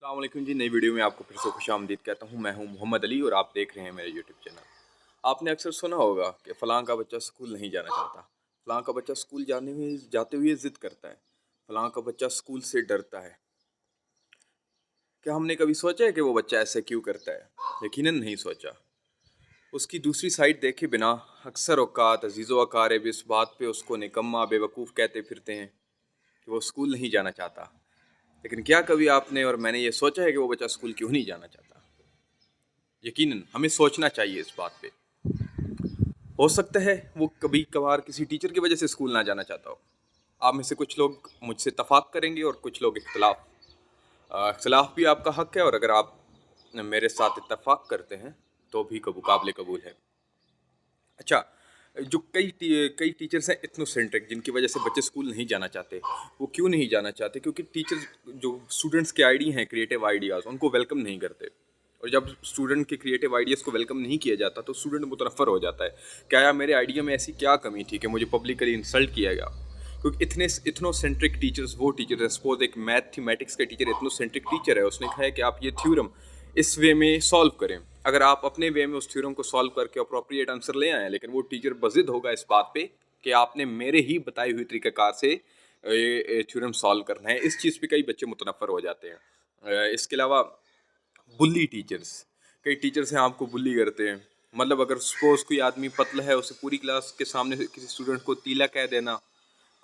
अस्सलाम वालेकुम जी। नई वीडियो में आपको फिर से खुश आमदीद कहता हूँ। मैं हूँ मोहम्मद अली और आप देख रहे हैं मेरे यूट्यूब चैनल। आपने अक्सर सुना होगा कि फ़लाँ का बच्चा स्कूल नहीं जाना चाहता, फ़लाँ का बच्चा स्कूल जाते हुए ज़िद करता है, फ़लाँ का बच्चा स्कूल से डरता है। क्या हमने कभी सोचा है कि वो बच्चा ऐसे क्यों करता है? यकीनन नहीं सोचा। उसकी दूसरी साइड देखे बिना अक्सर औक़ात अज़ीज़ व अक़ारिब इस बात पे उसको निकम्मा बेवकूफ़ कहते फिरते हैं कि वो स्कूल नहीं जाना चाहता। लेकिन क्या कभी आपने और मैंने ये सोचा है कि वो बच्चा स्कूल क्यों नहीं जाना चाहता? यकीनन हमें सोचना चाहिए इस बात पे। हो सकता है वो कभी कभार किसी टीचर की वजह से स्कूल ना जाना चाहता हो। आप में से कुछ लोग मुझसे इत्तफ़ाक़ करेंगे और कुछ लोग इख्तिलाफ़। इख्तिलाफ़ भी आपका हक़ है और अगर आप मेरे साथ इत्तफ़ाक़ करते हैं तो भी काबिल कबूल है। अच्छा, जो कई टीचर्स हैं इथनोसेंट्रिक जिनकी वजह से बच्चे स्कूल नहीं जाना चाहते। वो क्यों नहीं जाना चाहते? क्योंकि टीचर्स जो स्टूडेंट्स के आइडिया हैं, क्रिएटिव आइडियाज़, उनको वेलकम नहीं करते। और जब स्टूडेंट के क्रिएटिव आइडियाज़ को वेलकम नहीं किया जाता तो स्टूडेंट मुतनफ़्फ़र हो जाता है। क्या यार मेरे आइडिया में ऐसी क्या कमी थी कि मुझे पब्लिकली इंसल्ट किया गया? क्योंकि इतने इथनोसेंट्रिक टीचर्स वो टीचर है, सपोज़ एक मैथमेटिक्स का टीचर इथनोसेंट्रिक टीचर है, उसने कहा है कि आप ये थ्योरम इस वे में सॉल्व करें। अगर आप अपने वे में उस थ्योरम को सॉल्व करके अप्रोप्रिएट आंसर ले आएँ, लेकिन वो टीचर बज़िद होगा इस बात पे कि आपने मेरे ही बताई हुई तरीक़ाकार से ये थ्योरम सॉल्व करना है। इस चीज़ पे कई बच्चे मुतनफ़्फ़र हो जाते हैं। इसके अलावा बुल्ली टीचर्स, कई टीचर्स हैं आपको बुल्ली करते हैं। मतलब अगर सपोज़ कोई आदमी पतला है, उसे पूरी क्लास के सामने से किसी स्टूडेंट को तीला कह देना,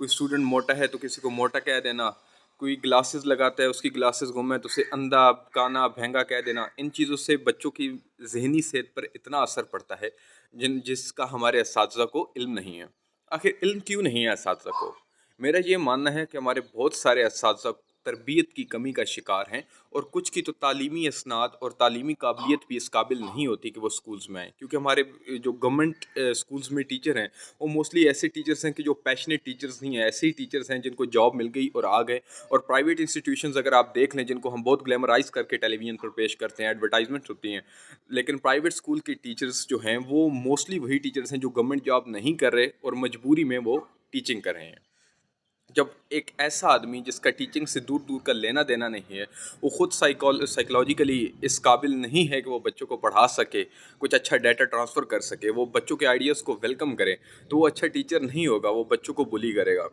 कोई स्टूडेंट मोटा है तो किसी को मोटा कह देना, कोई ग्लासेस लगाता है उसकी ग्लासेस गुम है तो उसे अंधा, काना, भेंगा कह देना। इन चीज़ों से बच्चों की ज़हनी सेहत पर इतना असर पड़ता है जिसका हमारे असातिज़ा को इल्म नहीं है। आखिर इल्म क्यों नहीं है असातिज़ा को? मेरा ये मानना है कि हमारे बहुत सारे असातिज़ा तरबियत की कमी का शिकार हैं और कुछ की तो तालीमी इसनाद और तालीमी काबिलियत भी इस काबिल नहीं होती कि वो स्कूल्स में आएँ। क्योंकि हमारे जो गवर्नमेंट स्कूल्स में टीचर हैं, वो मोस्टली ऐसे टीचर्स हैं कि जो पैशनेट टीचर्स नहीं हैं, ऐसे ही टीचर्स हैं जिनको जॉब मिल गई और आ गए। और प्राइवेट इंस्टीट्यूशंस अगर आप देख लें, जिनको हम बहुत ग्लैमराइज़ करके टेलीविज़न पर पेश करते हैं, एडवर्टाइजमेंट्स होती हैं, लेकिन प्राइवेट स्कूल के टीचर्स जो हैं वो मोस्टली वही टीचर्स हैं जो गवर्नमेंट जॉब नहीं कर रहे और मजबूरी में वो टीचिंग कर रहे हैं। जब एक ऐसा आदमी जिसका टीचिंग से दूर दूर का लेना देना नहीं है, वो खुद साइकोलॉजिकली इस काबिल नहीं है कि वो बच्चों को पढ़ा सके, कुछ अच्छा डाटा ट्रांसफ़र कर सके, वो बच्चों के आइडियाज़ को वेलकम करे, तो वो अच्छा टीचर नहीं होगा, वो बच्चों को बुली करेगा।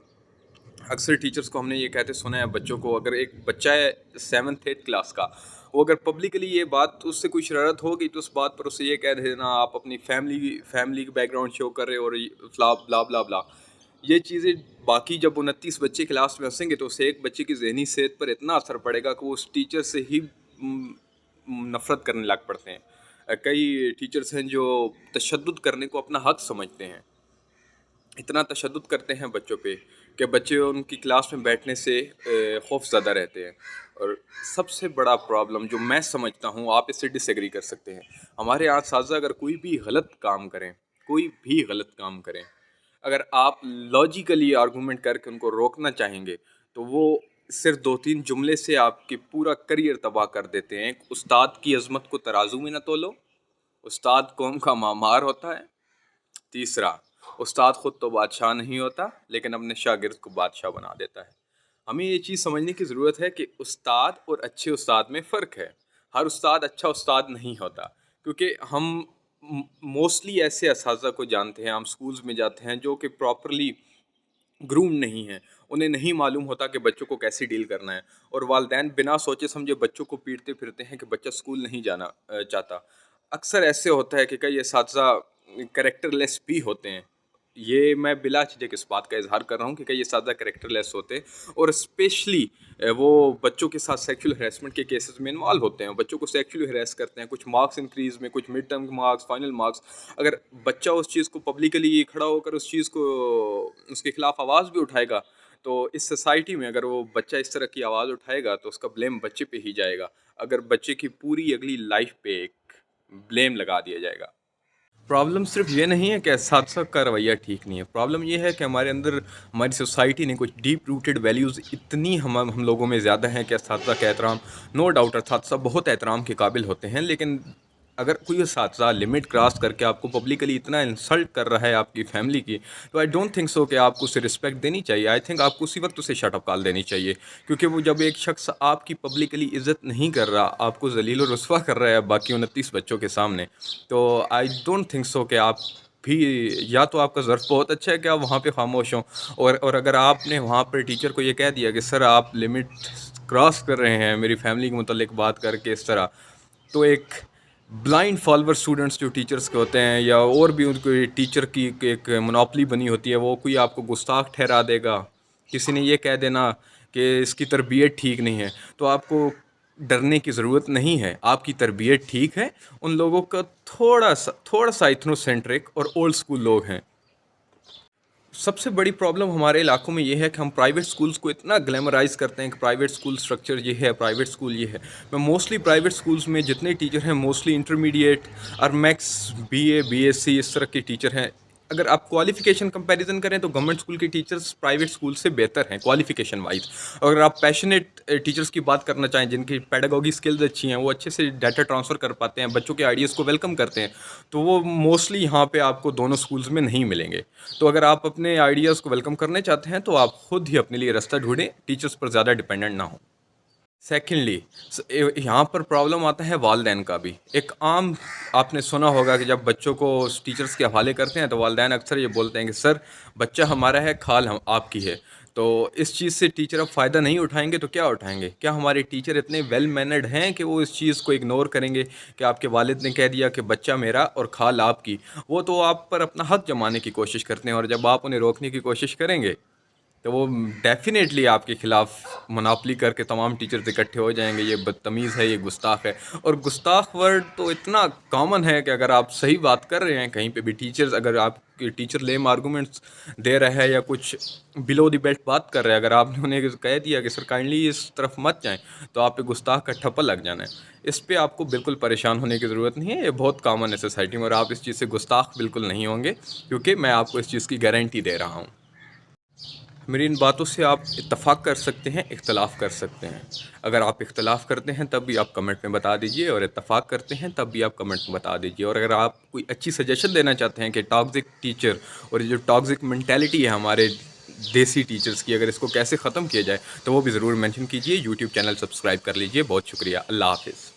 अक्सर टीचर्स को हमने ये कहते सुना है, बच्चों को अगर एक बच्चा है 7th 8th क्लास का, वो अगर पब्लिकली ये बात उससे कोई शरारत होगी तो उस बात पर उसे ये कह देना आप अपनी फैमिली की बैकग्राउंड शो कर रहे हो और ब्ला ब्ला ब्ला। ये चीज़ें बाकी जब 29 बच्चे क्लास में हंसेंगे तो उससे एक बच्चे की ज़हनी सेहत पर इतना असर पड़ेगा कि वो उस टीचर से ही नफ़रत करने लग पड़ते हैं। कई टीचर्स हैं जो तशद्दुद करने को अपना हक़ समझते हैं, इतना तशद्दुद करते हैं बच्चों पे कि बच्चे उनकी क्लास में बैठने से खौफ़ज़दा रहते हैं। और सबसे बड़ा प्रॉब्लम जो मैं समझता हूँ, आप इससे डिसएग्री कर सकते हैं, हमारे यहाँ असातिज़ा अगर कोई भी गलत काम करें, अगर आप लॉजिकली आर्गूमेंट करके उनको रोकना चाहेंगे तो वो सिर्फ 2-3 जुमले से आपकी पूरा करियर तबाह कर देते हैं। उस्ताद की अज़मत को तराजू में न तोलो, उस्ताद कौम का मामार होता है। तीसरा, उस्ताद ख़ुद तो बादशाह नहीं होता लेकिन अपने शागिर्द को बादशाह बना देता है। हमें ये चीज़ समझने की ज़रूरत है कि उस्ताद और अच्छे उस्ताद में फ़र्क है। हर उस्ताद अच्छा उस्ताद नहीं होता, क्योंकि हम मोस्टली ऐसे असातिज़ा को जानते हैं, हम स्कूल्स में जाते हैं जो कि प्रॉपरली ग्रूम नहीं हैं, उन्हें नहीं मालूम होता कि बच्चों को कैसे डील करना है, और वालिदैन बिना सोचे समझे बच्चों को पीटते फिरते हैं कि बच्चा स्कूल नहीं जाना चाहता। अक्सर ऐसे होता है कि कई असातिज़ा कैरेक्टरलेस भी होते हैं। ये मैं बिला झिझक इस बात का इज़हार कर रहा हूँ कि कई असातिज़ा कैरेक्टरलेस होते हैं और स्पेशली वो बच्चों के साथ सेक्सुअल हैरेसमेंट के केसेस में इन्वॉल्व होते हैं। बच्चों को सेक्सुअली हैरेस करते हैं, कुछ मार्क्स इंक्रीज़ में, कुछ mid term marks, final marks. अगर बच्चा उस चीज़ को पब्लिकली खड़ा होकर उस चीज़ को उसके खिलाफ आवाज़ भी उठाएगा, तो इस सोसाइटी में अगर वो बच्चा इस तरह की आवाज़ उठाएगा तो उसका ब्लेम बच्चे पे ही जाएगा। अगर बच्चे की पूरी अगली लाइफ पे एक ब्लेम लगा दिया जाएगा। प्रॉब्लम सिर्फ ये नहीं है कि असातिज़ा का रवैया ठीक नहीं है, प्रॉब्लम ये है कि हमारे अंदर हमारी सोसाइटी ने कुछ डीप रूटेड वैल्यूज़ इतनी हम लोगों में ज़्यादा हैं कि असातिज़ा का एहतराम, नो डाउट असातिज़ा बहुत एहतराम के काबिल होते हैं, लेकिन اگر کوئی اساتذہ لمٹ کراس کر کے آپ کو پبلکلی اتنا انسلٹ کر رہا ہے آپ کی فیملی کی، تو آئی ڈونٹ تھنک سو کہ آپ کو اسے رسپیکٹ دینی چاہیے. آئی تھنک آپ کو اسی وقت اسے شٹ اپ کال دینی چاہیے، کیونکہ وہ جب ایک شخص آپ کی پبلکلی عزت نہیں کر رہا، آپ کو ذلیل و رسوا کر رہا ہے باقی 29 بچوں کے سامنے، تو آئی ڈونٹ تھنک سو کہ آپ بھی، یا تو آپ کا ظرف بہت اچھا ہے کہ آپ وہاں پہ خاموش ہوں، اور اگر آپ نے وہاں پر ٹیچر کو یہ کہہ دیا کہ سر آپ لمٹ کراس کر رہے ہیں میری فیملی کے متعلق بات کر کے اس طرح، تو ایک بلائنڈ فالوور اسٹوڈنٹس جو ٹیچرس کے ہوتے ہیں، یا اور بھی ان کو ٹیچر کی ایک منوپلی بنی ہوتی ہے، وہ کوئی آپ کو گستاخ ٹھہرا دے گا، کسی نے یہ کہہ دینا کہ اس کی تربیت ٹھیک نہیں ہے، تو آپ کو ڈرنے کی ضرورت نہیں ہے. آپ کی تربیت ٹھیک ہے، ان لوگوں کا تھوڑا سا ایتھنو سینٹرک اور اولڈ اسکول لوگ ہیں. سب سے بڑی پرابلم ہمارے علاقوں میں یہ ہے کہ ہم پرائیویٹ اسکولس کو اتنا گلیمرائز کرتے ہیں کہ پرائیویٹ اسکول اسٹرکچر یہ ہے، پرائیویٹ اسکول یہ ہے. میں موسٹلی پرائیویٹ اسکولس میں جتنے ٹیچر ہیں موسٹلی انٹرمیڈیٹ اور میکس بی ایس سی اس طرح کے ٹیچر ہیں. اگر آپ کوالیفیکیشن کمپیریزن کریں تو گورنمنٹ اسکول کے ٹیچرس پرائیویٹ اسکول سے بہتر ہیں کوالیفیکیشن وائز. اگر آپ پیشنیٹ ٹیچرس کی بات کرنا چاہیں جن کی پیڈاگوگی اسکلز اچھی ہیں، وہ اچھے سے ڈیٹا ٹرانسفر کر پاتے ہیں، بچوں کے آئیڈیاز کو ویلکم کرتے ہیں، تو وہ موسٹلی یہاں پہ آپ کو دونوں اسکولز میں نہیں ملیں گے. تو اگر آپ اپنے آئیڈیاز کو ویلکم کرنے چاہتے ہیں تو آپ خود ہی اپنے لیے راستہ ڈھونڈیں، ٹیچرس پر زیادہ ڈپینڈنٹ نہ ہوں. سیکنڈلی، یہاں پر پرابلم آتا ہے والدین کا بھی. ایک عام آپ نے سنا ہوگا کہ جب بچوں کو ٹیچرس کے حوالے کرتے ہیں تو والدین اکثر یہ بولتے ہیں کہ سر بچہ ہمارا ہے، کھال ہم آپ کی ہے. تو اس چیز سے ٹیچر اب فائدہ نہیں اٹھائیں گے تو کیا اٹھائیں گے؟ کیا ہمارے ٹیچر اتنے ویل مینرڈ ہیں کہ وہ اس چیز کو اگنور کریں گے کہ آپ کے والد نے کہہ دیا کہ بچہ میرا اور کھال آپ کی؟ وہ تو آپ پر اپنا حق جمانے کی کوشش کرتے ہیں، اور جب آپ انہیں روکنے کی کوشش کریں گے تو وہ ڈیفینیٹلی آپ کے خلاف مناپلی کر کے تمام ٹیچرز اکٹھے ہو جائیں گے. یہ بدتمیز ہے، یہ گستاخ ہے. اور گستاخ ورڈ تو اتنا کامن ہے کہ اگر آپ صحیح بات کر رہے ہیں کہیں پہ بھی، ٹیچرز اگر آپ کے ٹیچر لیم آرگومنٹس دے رہے ہیں یا کچھ بلو دی بیلٹ بات کر رہے ہیں، اگر آپ نے انہیں کہہ دیا کہ سر کائنڈلی اس طرف مت جائیں، تو آپ پہ گستاخ کا ٹھپا لگ جانا ہے. اس پہ آپ کو بالکل پریشان ہونے کی ضرورت نہیں ہے، یہ بہت کامن ہے سوسائٹی میں، اور آپ اس چیز سے گستاخ بالکل نہیں ہوں گے، کیونکہ میں آپ کو اس چیز کی گارنٹی دے رہا ہوں. میری ان باتوں سے آپ اتفاق کر سکتے ہیں، اختلاف کر سکتے ہیں. اگر آپ اختلاف کرتے ہیں تب بھی آپ کمنٹ میں بتا دیجئے، اور اتفاق کرتے ہیں تب بھی آپ کمنٹ میں بتا دیجئے. اور اگر آپ کوئی اچھی سجیشن دینا چاہتے ہیں کہ ٹاکسک ٹیچر اور جو ٹاکسک مینٹیلٹی ہے ہمارے دیسی ٹیچرز کی، اگر اس کو کیسے ختم کیا جائے، تو وہ بھی ضرور مینشن کیجئے. یوٹیوب چینل سبسکرائب کر لیجئے. بہت شکریہ. اللہ حافظ.